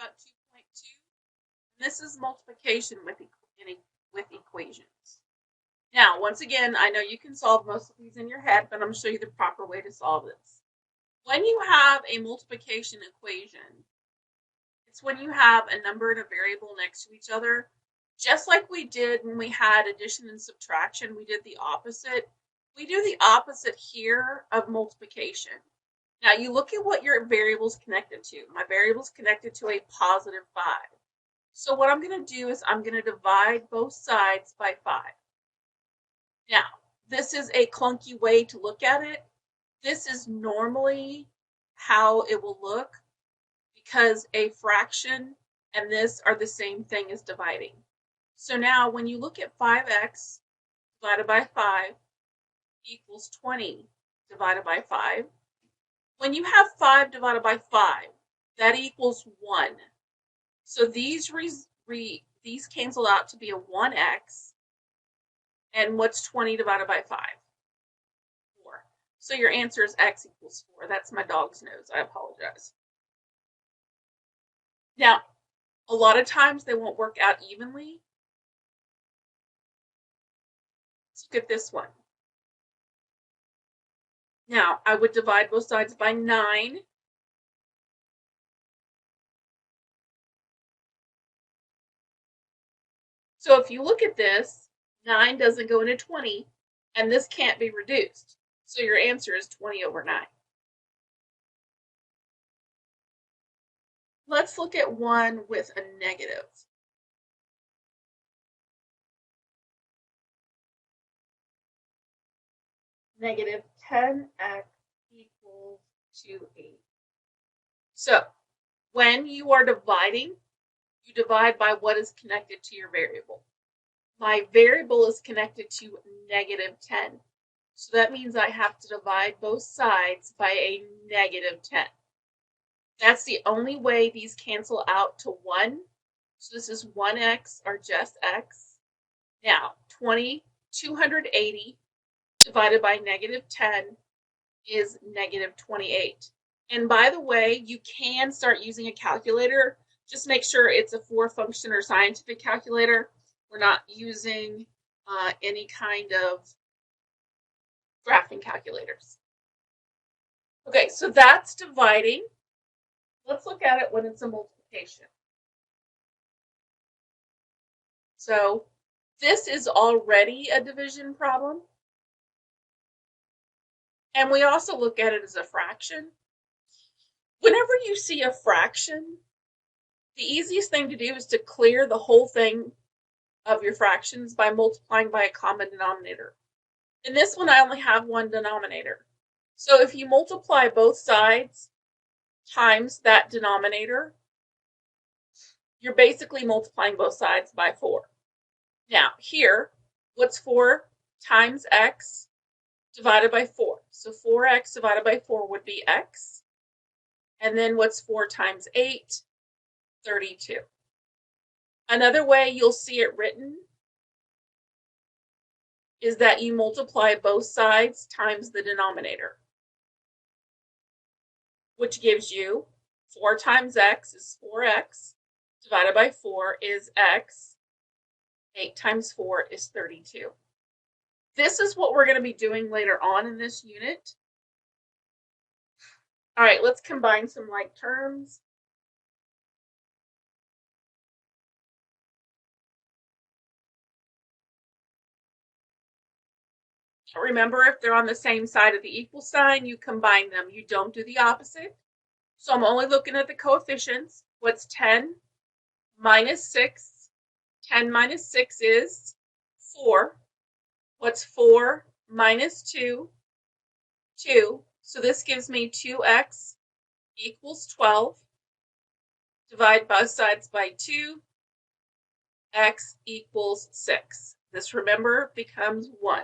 about 2.2. This is multiplication with equations. Now, once again, I know you can solve most of these in your head, but I'm going to show you the proper way to solve this. When you have a multiplication equation, it's when you have a number and a variable next to each other. Just like we did when we had addition and subtraction, we did the opposite. We do the opposite here of multiplication. Now you look at what your variable is connected to. My variable is connected to a positive 5. So what I'm going to do is I'm going to divide both sides by 5. Now, this is a clunky way to look at it. This is normally how it will look because a fraction and this are the same thing as dividing. So now when you look at 5x divided by 5 equals 20 divided by 5, when you have 5 divided by 5, that equals 1. So these cancel out to be a 1x. And what's 20 divided by 5? 4. So your answer is x equals 4. That's my dog's nose. I apologize. Now, a lot of times they won't work out evenly. Let's look at this one. Now, I would divide both sides by 9. So if you look at this, 9 doesn't go into 20, and this can't be reduced. So your answer is 20 over 9. Let's look at one with a negative. Negative 10x equals 280. So when you are dividing, you divide by what is connected to your variable. My variable is connected to negative 10. So that means I have to divide both sides by a negative 10. That's the only way these cancel out to 1. So this is 1x or just x. Now, 280 divided by negative 10 is negative 28. And by the way, you can start using a calculator. Just make sure it's a 4-function or scientific calculator. We're not using any kind of graphing calculators. Okay, so that's dividing. Let's look at it when it's a multiplication. So this is already a division problem. And we also look at it as a fraction. Whenever you see a fraction, the easiest thing to do is to clear the whole thing of your fractions by multiplying by a common denominator. In this one, I only have one denominator. So if you multiply both sides times that denominator, you're basically multiplying both sides by 4. Now, here, what's 4 times x divided by 4? So 4x divided by 4 would be x. And then what's 4 times 8? 32. Another way you'll see it written is that you multiply both sides times the denominator, which gives you 4 times x is 4x, divided by 4 is x, 8 times 4 is 32. This is what we're going to be doing later on in this unit. All right, let's combine some like terms. Remember, if they're on the same side of the equal sign, you combine them. You don't do the opposite. So I'm only looking at the coefficients. What's 10 minus 6? 10 minus 6 is 4. What's 4 minus 2? 2. So this gives me 2x equals 12. Divide both sides by 2. X equals 6. This, remember, becomes 1.